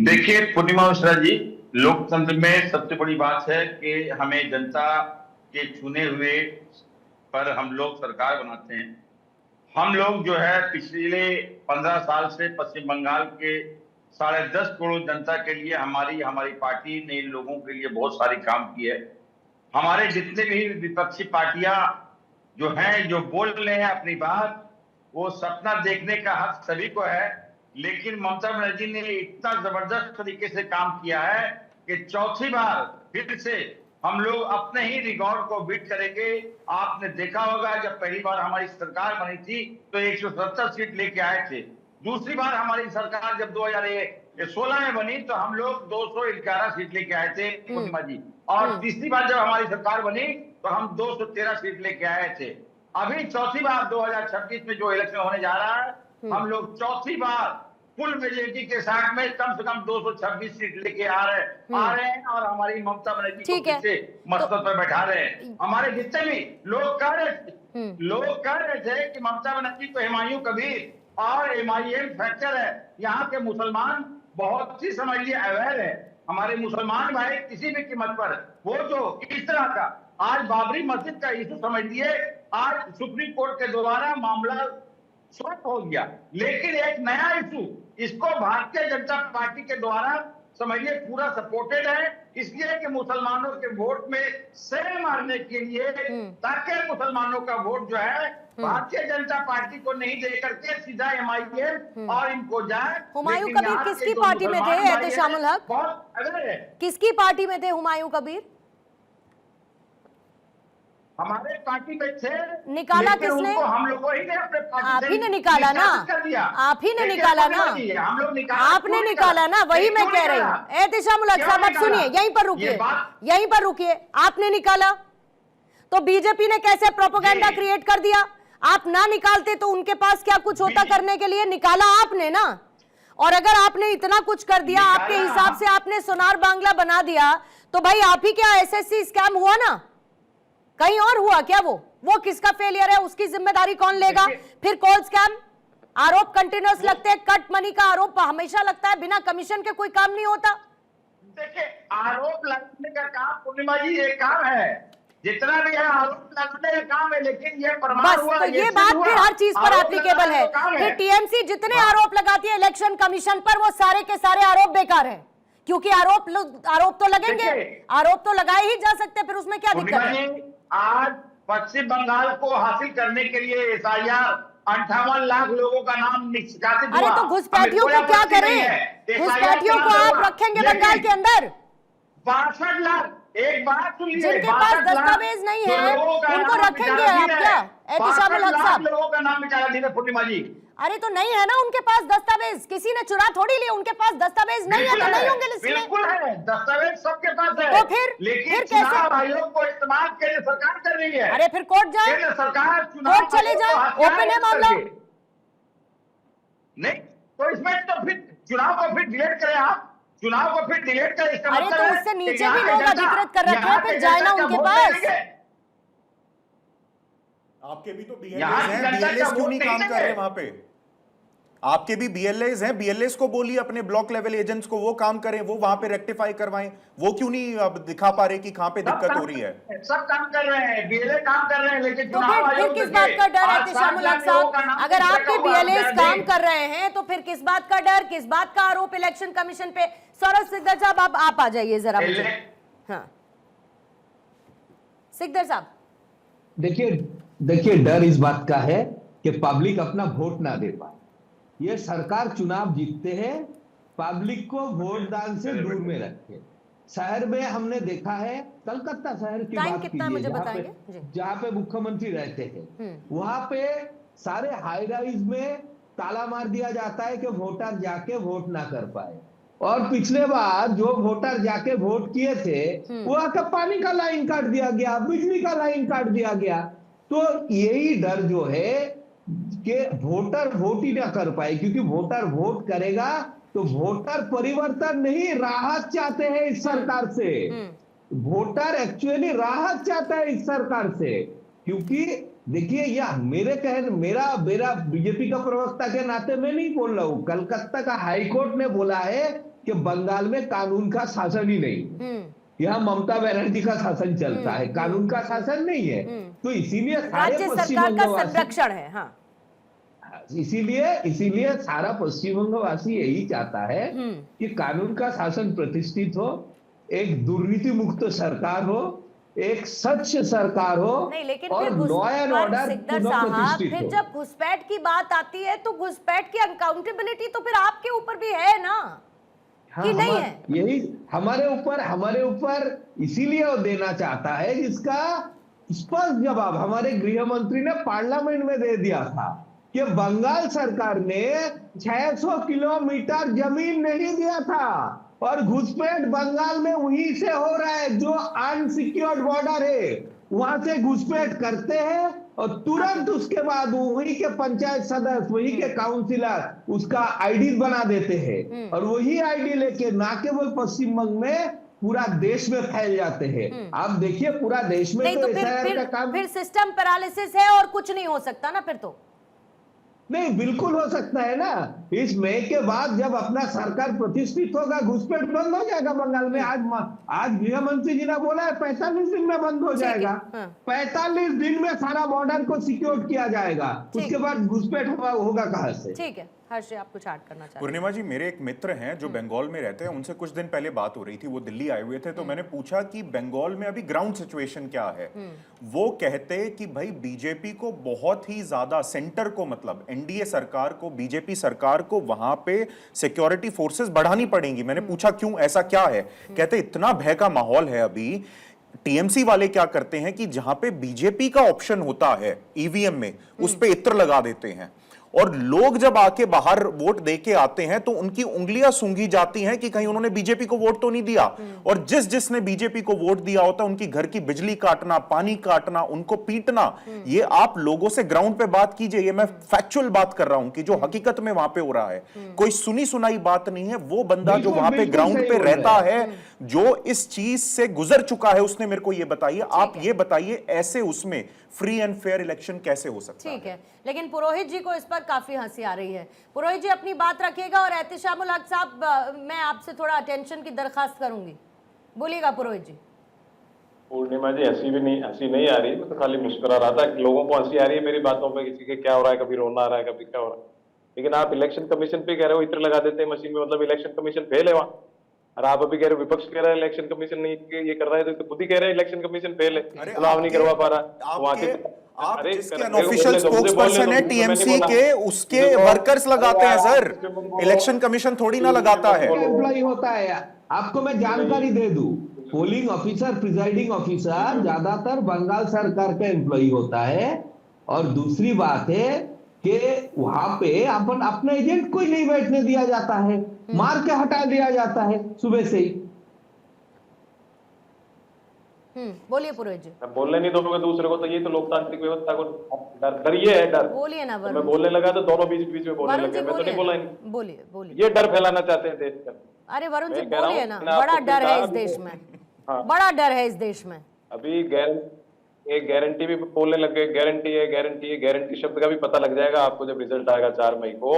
देखिए पूर्णिमा मिश्रा जी, लोकतंत्र में सबसे बड़ी बात है कि हमें जनता के चुने हुए पर हम लोग सरकार बनाते हैं। हम लोग जो है पिछले 15 साल से पश्चिम बंगाल के 10.5 करोड़ जनता के लिए हमारी हमारी पार्टी ने इन लोगों के लिए बहुत सारी काम की है। हमारे जितने भी विपक्षी पार्टियां जो हैं, जो बोल रहे हैं अपनी बात, वो सपना देखने का हक सभी को है। लेकिन ममता बनर्जी ने इतना जबरदस्त तरीके से काम किया है कि चौथी बार फिर से हम लोग अपने ही रिकॉर्ड को बीट करेंगे। आपने देखा होगा जब पहली बार हमारी सरकार बनी थी तो 170 सीट लेके आए थे। दूसरी बार हमारी सरकार जब 2016 में बनी तो हम लोग 211 सीट लेके आए थे पूर्णिमा जी। और तीसरी बार जब हमारी सरकार बनी तो हम 213 सीट लेके आए थे। अभी चौथी बार 2026 में जो इलेक्शन होने जा रहा है, हम लोग चौथी बार फुल मेजोरिटी के साथ में कम से कम 226 सीट लेके आ रहे हैं और हमारी ममता बनर्जी को फिर से मस्तक पर बैठा रहे हैं। हमारे जितने भी लोग कह रहे थे कि ममता बनर्जी तो हुमायूं कबीर और MIM फैक्टर है। यहाँ के मुसलमान बहुत ही समझ लिए अवेयर है। हमारे मुसलमान भाई किसी भी कीमत पर वो जो इस तरह का आज बाबरी मस्जिद का इशू समझ लिए, आज सुप्रीम कोर्ट के द्वारा मामला सॉल्व हो गया, लेकिन एक नया इशू इसको भारतीय जनता पार्टी के द्वारा समझिए पूरा सपोर्टेड है, इसलिए कि मुसलमानों के वोट में सेल मारने के लिए, ताकि मुसलमानों का वोट जो है भारतीय जनता पार्टी को नहीं दे करके सीधा MIM और इनको जाए। हुमायूं कबीर किसकी पार्टी में थे? एहतेशामुल हक बहुत अगर है किसकी पार्टी में थे हुमायूं कबीर? हमारे पार्टी में थे। निकाला किसने? हम लोगों ही ने अपने पार्टी आप ही ने निकाला ना, आप ही ने निकाला ना, हम लोग आपने निकाला ना, वही मैं कह रही हूँ। एहतेशामुल हक साहब आप सुनिए, यहीं पर रुकिए, यहीं पर रुकिए। आपने निकाला तो बीजेपी ने कैसे प्रोपेगेंडा क्रिएट कर दिया? आप ना निकालते तो उनके पास क्या कुछ होता करने के लिए? निकाला आपने ना। और अगर आपने इतना कुछ कर दिया, आपके हिसाब से आपने सोनार बांग्ला बना दिया, तो भाई आप ही क्या SSC स्कैम हुआ ना? कहीं और हुआ क्या? वो किसका फेलियर है? उसकी जिम्मेदारी कौन लेगा? फिर कॉल स्कैम आरोप कंटिन्यूअस लगते हैं, कट मनी का आरोप हमेशा लगता है, बिना कमीशन के कोई काम नहीं होता। देखिए आरोप लगने का काम पूर्णिमा जी एक काम है, जितना भी है आरोप लगने का काम है, लेकिन ये प्रमाण हुआ, तो ये बात फिर हर चीज पर एप्लीकेबल है। फिर TMC जितने आरोप लगाती है इलेक्शन कमीशन पर, वो सारे के सारे आरोप बेकार है, क्योंकि आरोप तो लगेंगे, आरोप तो लगाए ही जा सकते हैं, फिर उसमें क्या दिक्कत है? आज पश्चिम बंगाल को हासिल करने के लिए SIR 58 लाख लोगों का नाम निष्कासित हुआ। अरे तो घुसपैठियों को क्या करें? घुसपैठियों को आप रखेंगे बंगाल के अंदर? 62 लाख, एक बात सुनिए, जिनके पास दस्तावेज नहीं है उनको रखेंगे आप क्या? एहतेशामुल हक साहब, लोगों का नाम निकाला दीजिए पूर्णिमा जी। अरे तो नहीं है ना उनके पास दस्तावेज, किसी ने चुरा थोड़ी लिया, उनके पास दस्तावेज नहीं है तो नहीं होंगे लिस्ट में। बिल्कुल है, दस्तावेज सबके पास है। तो फिर कैसे आयोग को इस्तेमाल केंद्र सरकार कर रही है? अरे फिर कोर्ट जाए, केंद्र सरकार कोर्ट चले जाए, ओपन है मामला। नहीं तो इसमें तो फिर चुनाव को फिर डिलीट करें आप, चुनाव को फिर डिलीट करें, इसका मतलब तो उससे नीचे भी लोग अधिकृत कर रखे हैं, फिर जाए ना उनके पास। आपके भी तो BLAs हैं, BLAs क्यों नहीं काम कर रहे वहां पे? आपके भी BLAs हैं, BLAs को बोलिए अपने ब्लॉक लेवल एजेंट्स को वो काम करें, वो वहां पे रेक्टिफाई करवाएं। वो क्यों नहीं अब दिखा पा रहे कि कहां पे दिक्कत हो रही है? सब काम कर रहे हैं, BLA काम कर रहे हैं, लेकिन तो फिर किस बात का डर है एहतेशामुल हक साहब? अगर आपके BLAs काम कर रहे हैं तो फिर किस बात का डर, किस बात का आरोप इलेक्शन कमीशन पे? सौरभ सिकदर साहब आप आ जाइए जरा मुझे। हाँ सिकदर साहब, देखिए डर इस बात का है कि पब्लिक अपना वोट ना दे पाए। ये सरकार चुनाव जीतते हैं, पब्लिक को वोट दान से दूर में रखे। शहर में हमने देखा है, कलकत्ता शहर की बात कीजिए, जहाँ पे मुख्यमंत्री रहते हैं, वहां पे सारे हाई राइज में ताला मार दिया जाता है कि वोटर जाके वोट ना कर पाए। और पिछले बार जो वोटर जाके वोट किए थे वो आकर पानी का लाइन काट दिया गया, बिजली का लाइन काट दिया गया। तो यही डर जो है कि वोटर वोट ही ना कर पाए, क्योंकि वोटर वोट करेगा तो वोटर परिवर्तन नहीं, राहत चाहते हैं इस सरकार से। वोटर एक्चुअली राहत चाहता है इस सरकार से, क्योंकि देखिए यह मेरा बीजेपी का प्रवक्ता के नाते मैं नहीं बोल रहा हूं, कलकत्ता का हाईकोर्ट ने बोला है कि बंगाल में कानून का शासन ही नहीं, यहाँ ममता बनर्जी का शासन चलता है, कानून का शासन नहीं है। तो इसीलिए राज्य सरकार का संरक्षण है। हाँ, इसीलिए सारा पश्चिम बंगवासी यही चाहता है कि कानून का शासन प्रतिष्ठित हो, एक दुर्नीति मुक्त सरकार हो, एक स्वच्छ सरकार हो, नहीं, लेकिन और फिर लॉ एंड ऑर्डर सिकदर पुनः साहब, प्रतिष्ठित फिर हो। जब घुसपैठ की बात आती है तो घुसपैठ की अकाउंटेबिलिटी तो फिर आपके ऊपर भी है ना, कि नहीं है? यही हमारे ऊपर इसीलिए वो देना चाहता है, जिसका स्पष्ट जवाब हमारे गृह मंत्री ने पार्लियामेंट में दे दिया था कि बंगाल सरकार ने 600 किलोमीटर जमीन नहीं दिया था, और घुसपैठ बंगाल में वहीं से हो रहा है, जो अनसिक्योर्ड बॉर्डर है वहां से घुसपैठ करते हैं, और तुरंत उसके बाद वही के पंचायत सदस्य, वही के काउंसिलर उसका आईडी बना देते हैं, और वही आईडी लेके ना केवल पश्चिम बंगाल में पूरा देश में फैल जाते हैं। आप देखिए पूरा देश में नहीं, तो तो SIR का काम फिर सिस्टम पैरालिसिस है और कुछ नहीं हो सकता ना फिर तो। नहीं, बिल्कुल हो सकता है ना। इस मई के बाद जब अपना सरकार प्रतिष्ठित होगा, घुसपैठ बंद हो जाएगा बंगाल में। आज गृह मंत्री जी ने बोला है 45 दिन में बंद हो जाएगा। 45 दिन में सारा बॉर्डर को सिक्योर किया जाएगा, उसके बाद घुसपैठ होगा कहां से? ठीक है, हर्ष आप कुछ ऐड करना चाहते हैं? पूर्णिमा जी, मेरे एक मित्र हैं जो बंगाल में रहते हैं, उनसे कुछ दिन पहले बात हो रही थी, वो दिल्ली आए हुए थे, तो मैंने पूछा कि बंगाल में अभी ग्राउंड सिचुएशन क्या है। वो कहते कि भाई बीजेपी को बहुत ही ज्यादा, सेंटर को मतलब एनडीए सरकार को, बीजेपी सरकार को वहां पे सिक्योरिटी फोर्सेस बढ़ानी पड़ेंगी। मैंने पूछा क्यों, ऐसा क्या है? कहते इतना भय का माहौल है अभी। टीएमसी वाले क्या करते हैं कि जहां पे बीजेपी का ऑप्शन होता है ईवीएम में, उस पे इत्र लगा देते हैं, और लोग जब आके बाहर वोट देके आते हैं तो उनकी उंगलियां सूंघी जाती हैं कि कहीं उन्होंने बीजेपी को वोट तो नहीं दिया। और जिसने बीजेपी को वोट दिया होता है उनकी घर की बिजली काटना, पानी काटना, उनको पीटना। ये आप लोगों से ग्राउंड पे बात कीजिए, ये मैं फैक्चुअल बात कर रहा हूं कि जो हकीकत में वहां पे हो रहा है, कोई सुनी सुनाई बात नहीं है। वो बंदा जो वहां पे ग्राउंड पे रहता है, जो इस चीज से गुजर चुका है, उसने मेरे को ये बताइए। आप ये बताइए ऐसे उसमें फ्री एंड फेयर इलेक्शन कैसे हो सकता है? ठीक है, लेकिन पुरोहित जी को इस पर काफी हंसी आ रही है। पुरोहित जी अपनी बात रखिएगा, और एहतिशामुल हक साहब मैं आपसे थोड़ा अटेंशन की दरखास्त करूंगी, बोलिएगा पुरोहित जी। पूर्णिमा जी, हंसी नहीं आ रही, मैं तो खाली मुस्कुरा रहा था। लोगों को हंसी आ रही है मेरी बातों पे, किसी के क्या हो रहा है, कभी रोना आ रहा है, कभी क्या हो रहा है। लेकिन आप इलेक्शन कमीशन पे कह रहे हो इत्र लगा देते हैं मशीन में, मतलब इलेक्शन कमीशन फेल है वहां। और आप अभी कह रहे हो विपक्ष कह रहा है इलेक्शन कमीशन नहीं ये कर रहा है, तो खुद ही कह रहे हैं इलेक्शन कमीशन फेल है, चुनाव नहीं करवा पा रहा वहां के। आप जिसके अनऑफिशियल स्पोक्सपर्सन है टीएमसी के, उसके वर्कर्स लगाते हैं सर, इलेक्शन कमीशन थोड़ी ना लगाता है। एम्प्लॉय होता है। आपको मैं जानकारी दे दूं, पोलिंग ऑफिसर, प्रिजाइडिंग ऑफिसर ज्यादातर बंगाल सरकार का एम्प्लॉय होता है। और दूसरी बात है कि वहां पे अपन अपना एजेंट को ही नहीं बैठने दिया जाता है, मार के हटा दिया जाता है सुबह से ही। बोलिए पुरोहित जी। बोलने नहीं दोगे दूसरे को, तो ये तो लोकतांत्रिक व्यवस्था को डर ये है, डर। बोलिए ना वरुण। मैं बोलने लगा तो दोनों बीच में बोलने लगे, मैं तो नहीं बोला। बोलिए। ये डर फैलाना चाहते हैं देश का। अरे वरुण जी बोलिए ना, बड़ा डर है इस देश में, बड़ा डर है इस देश में। अभी एक गारंटी भी बोलने लग गए, गारंटी है। गारंटी शब्द का भी पता लग जाएगा आपको जब रिजल्ट आएगा 4 मई को।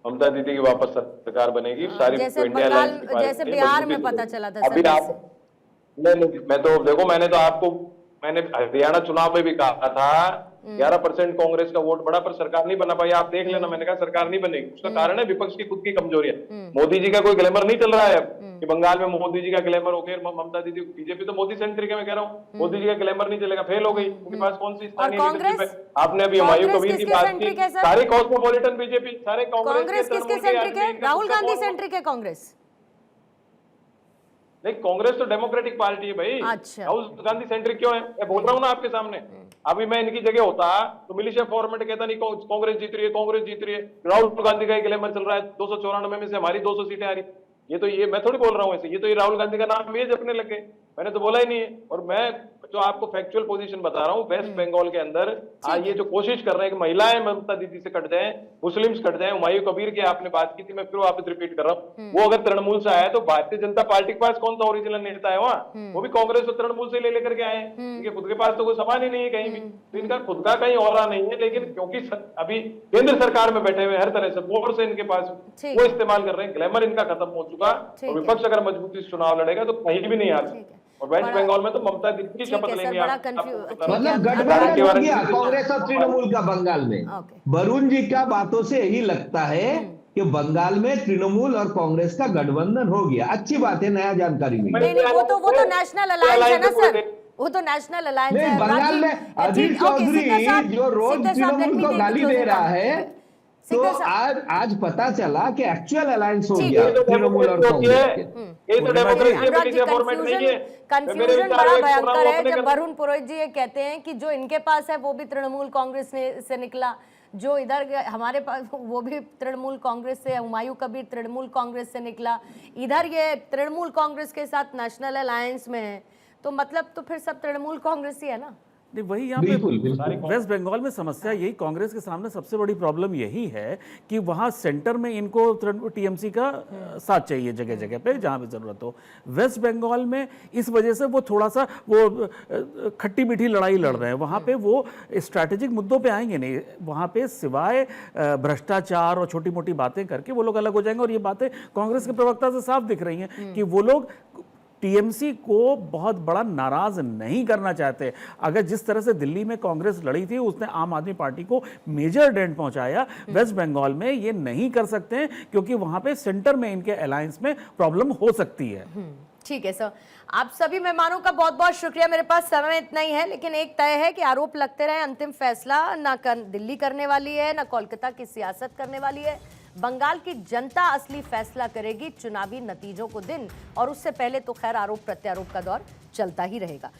ममता दीदी की वापस सरकार बनेगी। सारी जैसे बिहार में पता चला था अभी आप नहीं, मैं तो देखो, मैंने हरियाणा चुनाव में भी कहा था 11% कांग्रेस का वोट बढ़ा, पर सरकार नहीं बना पाई। आप देख लेना, मैंने कहा सरकार नहीं बनेगी। उसका कारण है विपक्ष की खुद की कमजोरी है। मोदी जी का कोई ग्लैमर नहीं चल रहा है कि बंगाल में मोदी जी का ग्लैमर हो गया। ममता दीदी, बीजेपी तो मोदी सेंट्रिक है, मैं कह रहा हूँ। मोदी जी का ग्लैमर नहीं चलेगा, फेल हो गई। उनके पास कौन सी स्थानीय लीडरशिप है? आपने अभी हुमायूं कबीर की बात की, सारे कॉस्मोपॉलिटन बीजेपी, सारे कांग्रेस किसके सेंट्रिक है? राहुल गांधी सेंट्रिक है कांग्रेस। नहीं, कांग्रेस तो डेमोक्रेटिक पार्टी है भाई। अच्छा। राहुल गांधी सेंट्रिक क्यों है? मैं बोल रहा हूँ ना आपके सामने। अभी मैं इनकी जगह होता तो मिलिशिया फॉर्मेट कहता नहीं कांग्रेस जीत रही है। राहुल गांधी का ग्लैमर चल रहा है, 294 में से हमारी 200 सीटें आ रही। ये मैं थोड़ी बोल रहा हूँ ऐसे, ये राहुल गांधी का नाम ये जपने लगे, मैंने तो बोला ही नहीं है। और मैं जो आपको फैक्चुअल पोजीशन बता रहा हूँ, वेस्ट बंगाल के अंदर ये जो कोशिश कर रहे हैं कि महिलाएं ममता दीदी से कट जाएं, मुस्लिम्स कट जाएं। हुमायूं कबीर की आपने बात की थी, मैं फिर वापस रिपीट कर रहा हूँ। वो अगर तृणमूल से आया तो भारतीय जनता पार्टी के पास कौन सा ओरिजिनल नेता है वहाँ? वो भी कांग्रेस और तृणमूल से ले लेकर के आए। इनके खुद के पास तो कोई सामान ही नहीं है कहीं भी, तो इनका खुद का कहीं और नहीं है। लेकिन क्योंकि अभी केंद्र सरकार में बैठे हुए हर तरह से वोट से इनके पास वो इस्तेमाल कर रहे हैं, ग्लैमर इनका खत्म हो चुका चुका, ठीक और है। विपक्ष अगर मजबूती से चुनाव लड़ेगा तो कहीं भी नहीं आ ठीक है। सकता। और वेस्ट बड़ा- बंगाल में तो ममता दीदी की ठीक शपथ है सर, लेंगे बड़ा आप। confuse- आपको ठीक पता है, है। मतलब अब- गठबंधन हो अब- गया कांग्रेस और तृणमूल का बंगाल में। ओके। वरुण जी का बातों से यही लगता है कि बंगाल में तृणमूल और कांग्रेस का गठबंधन हो गया। अच्छी बात है, नया जानकारी मिली। नहीं नहीं, वो तो नेशनल अलायंस है ना सर, वो तो नेशनल अलायंस नहीं, है। बंगाल राजीव- में अधीर ठीक, ओके, चौधरी सिद्धर साहब, जो रोज सिद्धर साहब, let तृणमूल me को take the गाली दे closing रहा comment. है, तो सिद्धर साहब, आज पता चला कि एक्चुअल अलायंस हो ठीक गया है। तृणमूल और कांग्रेस के। यही तो डेमोक्रेसी है, अनुराग जी, मिलिशिया फॉर्मेट नहीं है। कंफ्यूजन मेरे विचार बड़ा एक भयंकर प्रोग्राम है अपने जब कर- वरुण पुरोहित जी ये कहते हैं कि जो इनके पास है वो भी तृणमूल कांग्रेस से निकला, जो इधर हमारे पास वो भी तृणमूल कांग्रेस से, हुमायूं कबीर तृणमूल कांग्रेस से निकला, इधर ये तृणमूल कांग्रेस के साथ नेशनल अलायंस में है, तो मतलब तो फिर सब तृणमूल कांग्रेस ही है ना। नहीं, वही यहाँ बिल्कुल, पे बिल्कुल। वेस्ट बंगाल में समस्या यही, कांग्रेस के सामने सबसे बड़ी प्रॉब्लम यही है कि वहाँ सेंटर में इनको टीएमसी का साथ चाहिए जगह जगह पे जहाँ पे जरूरत हो। वेस्ट बंगाल में इस वजह से वो थोड़ा सा वो खट्टी मीठी लड़ाई लड़ रहे हैं, वहाँ पे वो स्ट्रैटेजिक मुद्दों पे आएंगे नहीं, वहाँ पे सिवाय भ्रष्टाचार और छोटी मोटी बातें करके वो लोग अलग हो जाएंगे। और ये बातें कांग्रेस के प्रवक्ता से साफ दिख रही हैं कि वो लोग टीएमसी को बहुत बड़ा नाराज नहीं करना चाहते। अगर जिस तरह से दिल्ली में कांग्रेस लड़ी थी, उसने आम आदमी पार्टी को मेजर डेंट पहुंचाया, वेस्ट बंगाल में ये नहीं कर सकते हैं क्योंकि वहां पे सेंटर में इनके अलायंस में प्रॉब्लम हो सकती है। ठीक है सर, आप सभी मेहमानों का बहुत बहुत शुक्रिया। मेरे पास समय इतना ही है, लेकिन एक तय है कि आरोप लगते रहे, अंतिम फैसला ना दिल्ली करने वाली है, ना कोलकाता की सियासत करने वाली है। बंगाल की जनता असली फैसला करेगी चुनावी नतीजों को दिन, और उससे पहले तो खैर आरोप प्रत्यारोप का दौर चलता ही रहेगा।